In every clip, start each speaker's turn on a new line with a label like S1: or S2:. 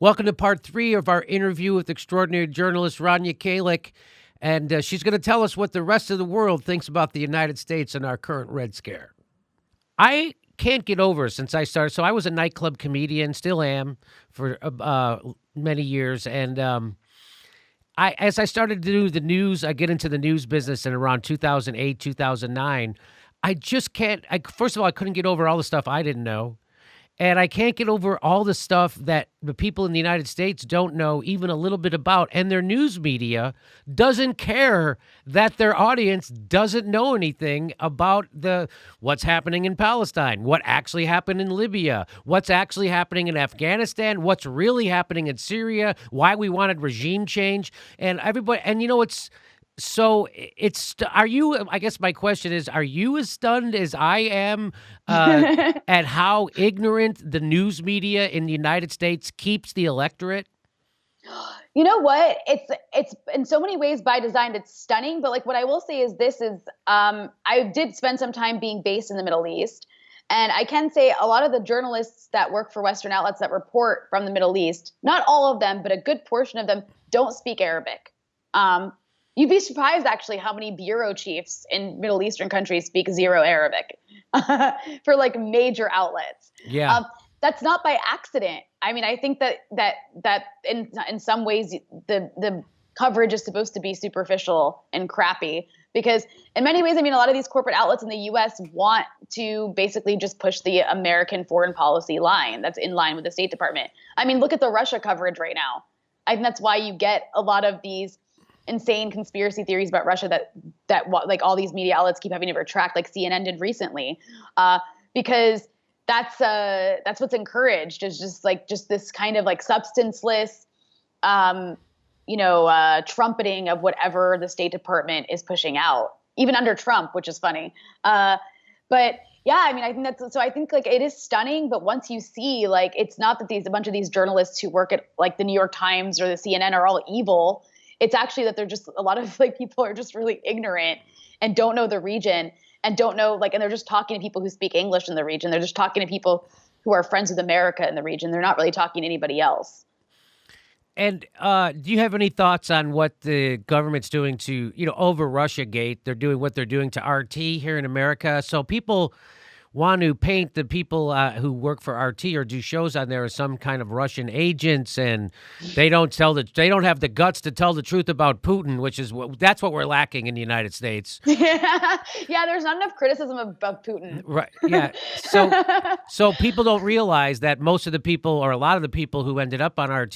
S1: Welcome to part 3 of our interview with extraordinary journalist Rania Khalek. And she's going to tell us what the rest of the world thinks about the United States and our current Red Scare. I can't get over since I started. So I was a nightclub comedian, still am, for many years. And as I started to do the news, I get into the news business in around 2008, 2009. I just can't. First of all, I couldn't get over all the stuff I didn't know. And I can't get over all the stuff that the people in the United States don't know even a little bit about. And their news media doesn't care that their audience doesn't know anything about what's happening in Palestine, what actually happened in Libya, what's actually happening in Afghanistan, what's really happening in Syria, why we wanted regime change. And everybody, and are you, I guess my question is, are you as stunned as I am at how ignorant the news media in the United States keeps the electorate?
S2: You know what? It's in so many ways by design, it's stunning. But like what I will say is I did spend some time being based in the Middle East. And I can say a lot of the journalists that work for Western outlets that report from the Middle East, not all of them, but a good portion of them don't speak Arabic. You'd be surprised, actually, how many bureau chiefs in Middle Eastern countries speak zero Arabic for like major outlets.
S1: Yeah.
S2: That's not by accident. I mean, I think that in some ways the coverage is supposed to be superficial and crappy because in many ways, I mean, a lot of these corporate outlets in the U.S. want to basically just push the American foreign policy line that's in line with the State Department. I mean, look at the Russia coverage right now. I think that's why you get a lot of these insane conspiracy theories about Russia that like all these media outlets keep having to retract, like CNN did recently, because that's what's encouraged is just this kind of like substanceless, trumpeting of whatever the State Department is pushing out, even under Trump, which is funny. But yeah, I mean, I think I think like it is stunning, but once you see like, it's not that a bunch of these journalists who work at like the New York Times or the CNN are all evil. It's actually that they're just a lot of like people are just really ignorant and don't know the region and don't know and they're just talking to people who speak English in the region. They're just talking to people who are friends with America in the region. They're not really talking to anybody else.
S1: And do you have any thoughts on what the government's doing to, over Russiagate? They're doing what they're doing to RT here in America. So people want to paint the people who work for RT or do shows on there as some kind of Russian agents, and they don't have the guts to tell the truth about Putin, that's what we're lacking in the United States.
S2: Yeah, there's not enough criticism of Putin.
S1: Right. Yeah. So people don't realize that most of the people or a lot of the people who ended up on RT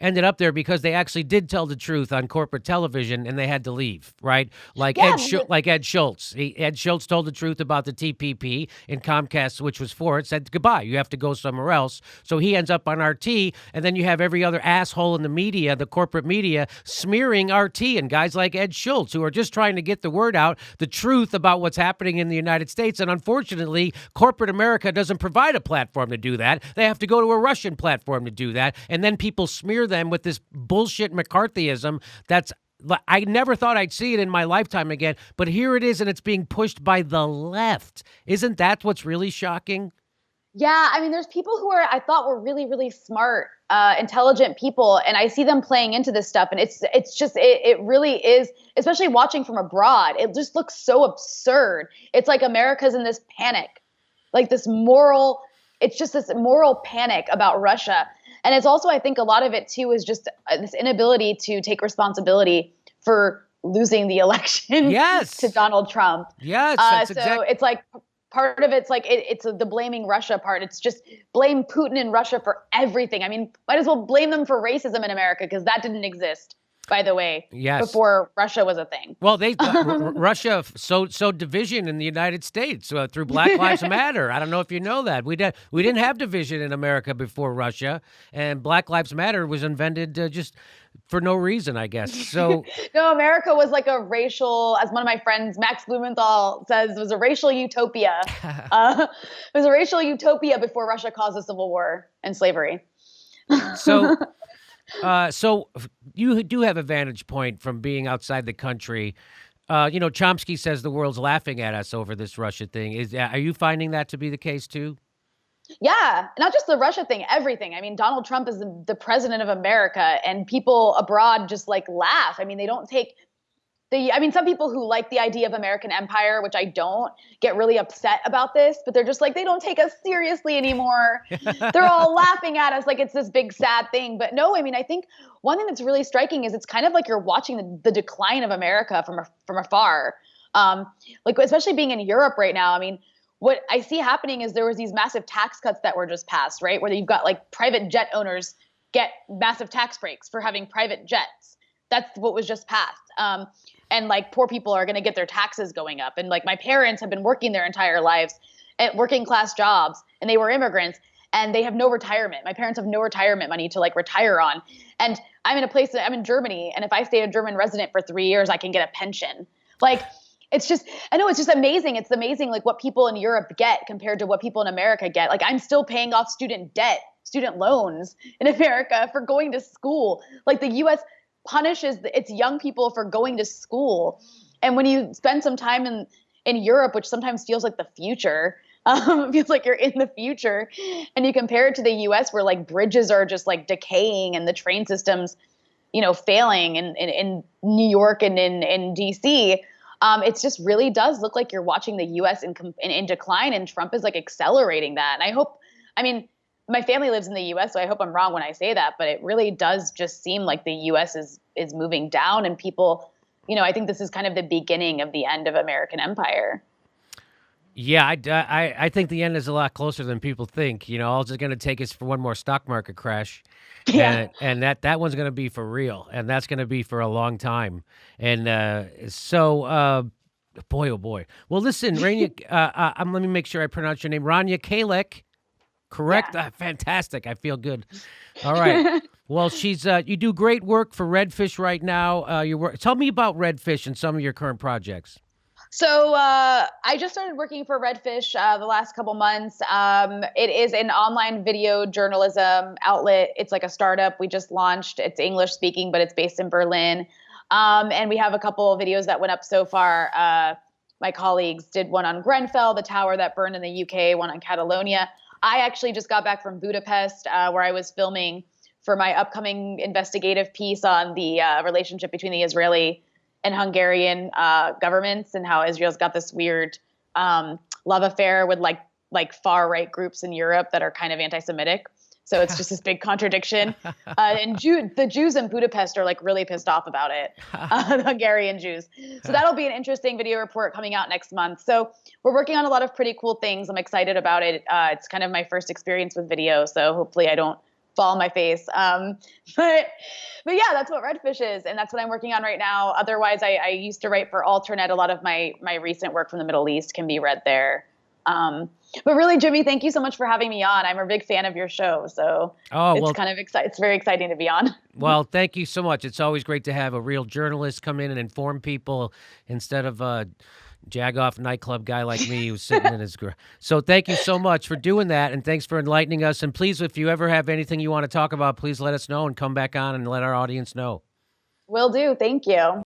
S1: ended up there because they actually did tell the truth on corporate television and they had to leave. Right. Like Ed Schultz. Ed Schultz told the truth about the TPP. And Comcast, which was for it, said goodbye. You have to go somewhere else. So he ends up on RT, and then you have every other asshole in the media, the corporate media, smearing RT and guys like Ed Schultz who are just trying to get the word out, the truth about what's happening in the United States. And unfortunately, corporate America doesn't provide a platform to do that. They have to go to a Russian platform to do that. And then people smear them with this bullshit McCarthyism I never thought I'd see it in my lifetime again, but here it is, and it's being pushed by the left. Isn't that what's really shocking?
S2: Yeah, I mean, there's people who I thought were really, really smart, intelligent people, and I see them playing into this stuff, and it really is, especially watching from abroad, it just looks so absurd. It's like America's in this panic, like this moral panic about Russia. And it's also, I think a lot of it too is just this inability to take responsibility for losing the election to Donald Trump.
S1: Yes.
S2: It's like part of it's like it's the blaming Russia part. It's just blame Putin and Russia for everything. I mean, might as well blame them for racism in America because that didn't exist, by the way, before Russia was a thing.
S1: Well, Russia sowed division in the United States through Black Lives Matter. I don't know if you know that. We didn't have division in America before Russia, and Black Lives Matter was invented just for no reason, I guess. So
S2: no, America was like a racial, as one of my friends, Max Blumenthal, says, it was a racial utopia. It was a racial utopia before Russia caused a civil war and slavery.
S1: So you do have a vantage point from being outside the country. Chomsky says the world's laughing at us over this Russia thing. Are you finding that to be the case too?
S2: Yeah, not just the Russia thing, everything. I mean, Donald Trump is the president of America, and people abroad just like laugh. I mean, they don't take I mean, some people who like the idea of American empire, which I don't, get really upset about this, but they're just like, they don't take us seriously anymore. They're all laughing at us like it's this big sad thing. But no, I mean, I think one thing that's really striking is it's kind of like you're watching the decline of America from afar. Like especially being in Europe right now. I mean, what I see happening is there was these massive tax cuts that were just passed, right? Where you've got like private jet owners get massive tax breaks for having private jets. That's what was just passed. And like poor people are going to get their taxes going up. And like my parents have been working their entire lives at working class jobs, and they were immigrants, and they have no retirement. My parents have no retirement money to like retire on. And I'm in Germany, and if I stay a German resident for 3 years, I can get a pension. Like it's just, I know it's just amazing. It's amazing like what people in Europe get compared to what people in America get. Like I'm still paying off student loans in America for going to school. Like the US punishes its young people for going to school. And when you spend some time in Europe, which sometimes feels like the future, it feels like you're in the future, and you compare it to the US where like bridges are just like decaying and the train systems, failing in New York and in DC, it just really does look like you're watching the US in decline, and Trump is like accelerating that. And I mean, my family lives in the US, so I hope I'm wrong when I say that, but it really does just seem like the US is moving down, and people, I think this is kind of the beginning of the end of American empire.
S1: Yeah, I think the end is a lot closer than people think. All it's going to take is for one more stock market crash,
S2: Yeah.
S1: and that one's going to be for real, and that's going to be for a long time. And so, boy, oh boy. Well, listen, Rania, let me make sure I pronounce your name, Rania Khalek. Correct?
S2: Yeah.
S1: Fantastic. I feel good. All right. Well, you do great work for Redfish right now. Tell me about Redfish and some of your current projects.
S2: So I just started working for Redfish the last couple months. It is an online video journalism outlet. It's like a startup we just launched. It's English speaking, but it's based in Berlin. And we have a couple of videos that went up so far. My colleagues did one on Grenfell, the tower that burned in the UK, one on Catalonia. I actually just got back from Budapest, where I was filming for my upcoming investigative piece on the relationship between the Israeli and Hungarian governments, and how Israel's got this weird love affair with like far right groups in Europe that are kind of anti-Semitic. So it's just this big contradiction. And the Jews in Budapest are like really pissed off about it, the Hungarian Jews. So that'll be an interesting video report coming out next month. So we're working on a lot of pretty cool things. I'm excited about it. It's kind of my first experience with video, so hopefully I don't fall on my face. But yeah, that's what Redfish is, and that's what I'm working on right now. Otherwise, I used to write for Alternet. A lot of my recent work from the Middle East can be read there. But really, Jimmy, thank you so much for having me on. I'm a big fan of your show, so it's kind of it's very exciting to be on.
S1: Well, thank you so much. It's always great to have a real journalist come in and inform people instead of a jag-off nightclub guy like me who's sitting in his garage. So thank you so much for doing that, and thanks for enlightening us. And please, if you ever have anything you want to talk about, please let us know and come back on and let our audience know.
S2: Will do. Thank you.